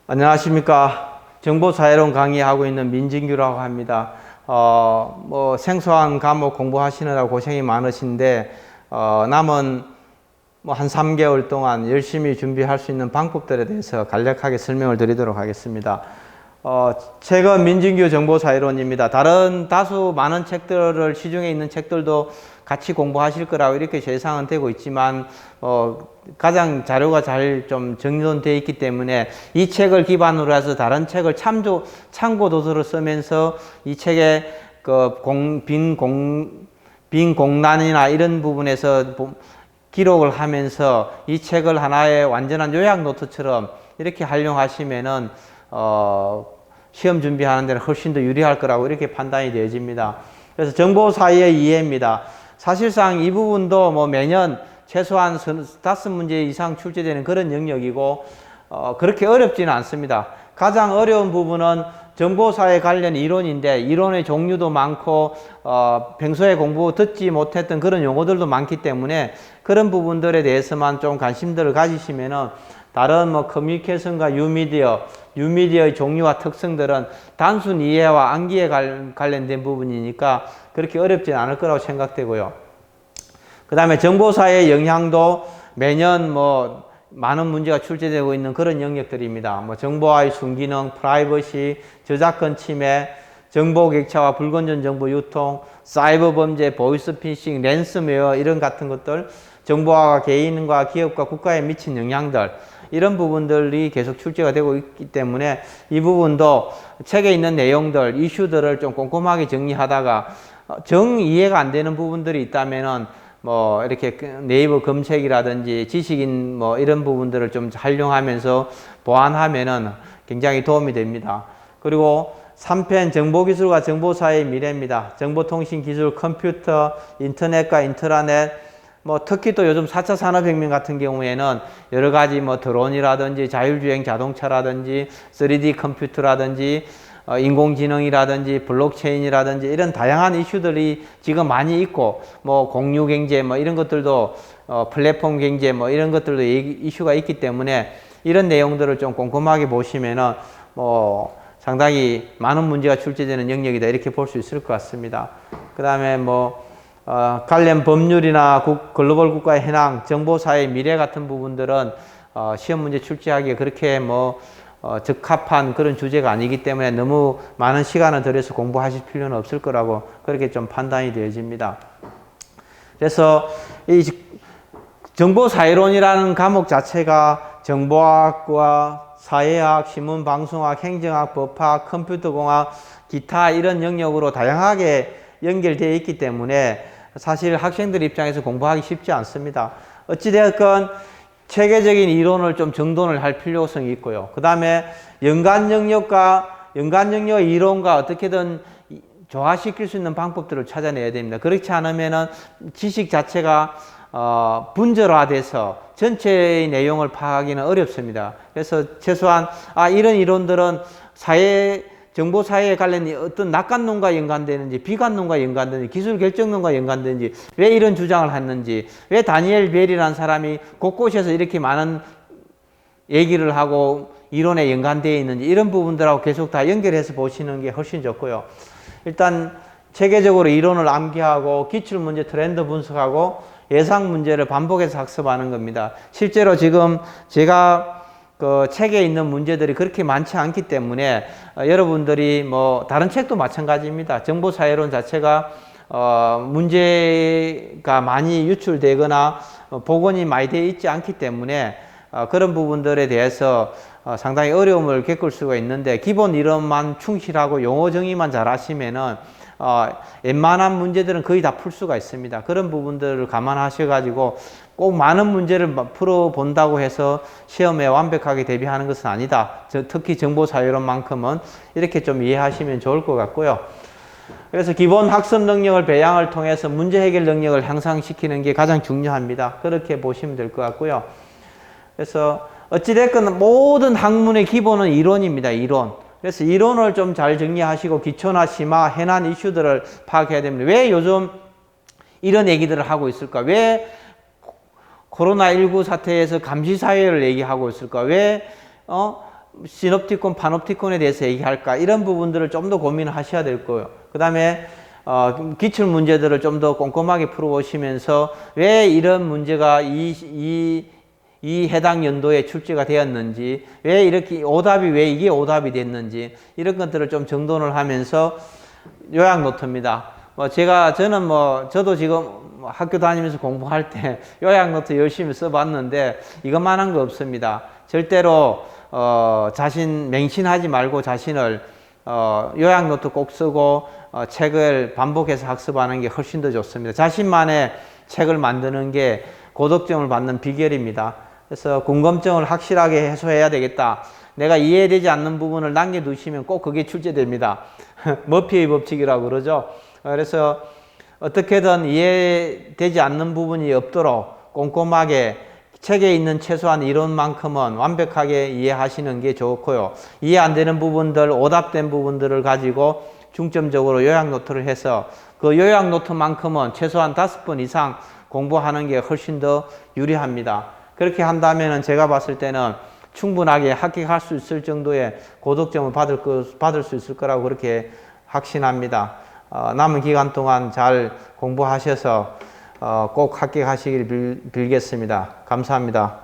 안녕하십니까. 정보사회론 강의하고 있는 민진규라고 합니다. 생소한 과목 공부하시느라 고생이 많으신데, 남은 한 3개월 동안 열심히 준비할 수 있는 방법들에 대해서 간략하게 설명을 드리도록 하겠습니다. 책은 민진규 정보사회론입니다. 다른 다수 많은 책들을, 시중에 있는 책들도 같이 공부하실 거라고 이렇게 예상은 되고 있지만, 가장 자료가 잘 좀 정돈되어 있기 때문에 이 책을 기반으로 해서 다른 책을 참고 도서를 쓰면서 이 책의 빈 공란이나 이런 부분에서 기록을 하면서 이 책을 하나의 완전한 요약 노트처럼 이렇게 활용하시면은, 시험 준비하는 데는 훨씬 더 유리할 거라고 이렇게 판단이 되어집니다. 그래서 정보사회의 이해입니다. 사실상 이 부분도 매년 최소한 5문제 이상 출제되는 그런 영역이고, 그렇게 어렵지는 않습니다. 가장 어려운 부분은 정보사회 관련 이론인데, 이론의 종류도 많고, 평소에 공부 듣지 못했던 그런 용어들도 많기 때문에 그런 부분들에 대해서만 좀 관심들을 가지시면은, 다른 커뮤니케이션과 뉴미디어의 종류와 특성들은 단순 이해와 암기에 관련된 부분이니까 그렇게 어렵진 않을 거라고 생각되고요. 그 다음에 정보사회의 영향도 매년 많은 문제가 출제되고 있는 그런 영역들입니다. 정보와의 순기능, 프라이버시, 저작권 침해, 정보 객차와 불건전 정보 유통, 사이버 범죄, 보이스피싱, 랜섬웨어 이런 같은 것들, 정보화가 개인과 기업과 국가에 미친 영향들, 이런 부분들이 계속 출제가 되고 있기 때문에 이 부분도 책에 있는 내용들, 이슈들을 좀 꼼꼼하게 정리하다가 정 이해가 안 되는 부분들이 있다면은 이렇게 네이버 검색이라든지 지식인 이런 부분들을 좀 활용하면서 보완하면은 굉장히 도움이 됩니다. 그리고 3편 정보기술과 정보사회의 미래입니다. 정보통신기술, 컴퓨터, 인터넷과 인트라넷, 특히 또 요즘 4차 산업혁명 같은 경우에는 여러 가지 드론이라든지 자율주행 자동차라든지 3D 컴퓨터라든지 인공지능이라든지 블록체인이라든지 이런 다양한 이슈들이 지금 많이 있고, 공유경제 이런 것들도, 플랫폼 경제 이런 것들도 이슈가 있기 때문에 이런 내용들을 좀 꼼꼼하게 보시면은 상당히 많은 문제가 출제되는 영역이다 이렇게 볼 수 있을 것 같습니다. 그 다음에 관련 법률이나 글로벌 국가의 현황, 정보사회의 미래 같은 부분들은 시험 문제 출제하기에 그렇게 적합한 그런 주제가 아니기 때문에 너무 많은 시간을 들여서 공부하실 필요는 없을 거라고 그렇게 좀 판단이 되어집니다. 그래서 이 정보사회론이라는 과목 자체가 정보학과 사회학, 신문방송학, 행정학, 법학, 컴퓨터공학, 기타 이런 영역으로 다양하게 연결되어 있기 때문에 사실 학생들 입장에서 공부하기 쉽지 않습니다. 어찌되었건 체계적인 이론을 좀 정돈을 할 필요성이 있고요. 그 다음에 연관 영역의 이론과 어떻게든 조화시킬 수 있는 방법들을 찾아내야 됩니다. 그렇지 않으면은 지식 자체가 분절화돼서 전체의 내용을 파악하기는 어렵습니다. 그래서 최소한 이런 이론들은 정보사회에 관련 어떤 낙관론과 연관되는지, 비관론과 연관되는지, 기술결정론과 연관되는지, 왜 이런 주장을 했는지, 왜 다니엘 벨이라는 사람이 곳곳에서 이렇게 많은 얘기를 하고 이론에 연관되어 있는지, 이런 부분들하고 계속 다 연결해서 보시는 게 훨씬 좋고요. 일단 체계적으로 이론을 암기하고 기출문제 트렌드 분석하고 예상 문제를 반복해서 학습하는 겁니다. 실제로 지금 제가 책에 있는 문제들이 그렇게 많지 않기 때문에 여러분들이 다른 책도 마찬가지입니다. 정보사회론 자체가 문제가 많이 유출되거나 복원이 많이 되어 있지 않기 때문에 그런 부분들에 대해서 상당히 어려움을 겪을 수가 있는데, 기본 이론만 충실하고 용어 정의만 잘 하시면은 웬만한 문제들은 거의 다 풀 수가 있습니다. 그런 부분들을 감안하셔가지고 꼭 많은 문제를 풀어본다고 해서 시험에 완벽하게 대비하는 것은 아니다. 특히 정보사회론만큼은 이렇게 좀 이해하시면 좋을 것 같고요. 그래서 기본 학습 능력을 배양을 통해서 문제 해결 능력을 향상시키는 게 가장 중요합니다. 그렇게 보시면 될 것 같고요. 그래서 어찌됐건 모든 학문의 기본은 이론입니다. 이론. 그래서 이론을 좀 잘 정리하시고 기초나 심화, 현안 이슈들을 파악해야 됩니다. 왜 요즘 이런 얘기들을 하고 있을까? 왜 코로나19 사태에서 감시사회를 얘기하고 있을까? 왜 시놉티콘, 파놉티콘에 대해서 얘기할까? 이런 부분들을 좀 더 고민을 하셔야 될 거예요. 그 다음에 기출 문제들을 좀 더 꼼꼼하게 풀어보시면서 왜 이런 문제가 이 해당 연도에 출제가 되었는지, 왜 이렇게 오답이 왜 이게 오답이 됐는지 이런 것들을 좀 정돈을 하면서 요약 노트입니다. 저도 지금 학교 다니면서 공부할 때 요약 노트 열심히 써봤는데 이것만한 거 없습니다. 절대로 맹신하지 말고 자신을 요약 노트 꼭 쓰고 책을 반복해서 학습하는 게 훨씬 더 좋습니다. 자신만의 책을 만드는 게 고득점을 받는 비결입니다. 그래서 궁금증을 확실하게 해소해야 되겠다. 내가 이해되지 않는 부분을 남겨두시면 꼭 그게 출제됩니다. 머피의 법칙이라고 그러죠. 그래서 어떻게든 이해되지 않는 부분이 없도록 꼼꼼하게 책에 있는 최소한 이론만큼은 완벽하게 이해하시는 게 좋고요. 이해 안 되는 부분들, 오답된 부분들을 가지고 중점적으로 요약 노트를 해서 그 요약 노트만큼은 최소한 5번 이상 공부하는 게 훨씬 더 유리합니다. 그렇게 한다면 제가 봤을 때는 충분하게 합격할 수 있을 정도의 고득점을 받을 수 있을 거라고 그렇게 확신합니다. 남은 기간 동안 잘 공부하셔서 꼭 합격하시길 빌겠습니다. 감사합니다.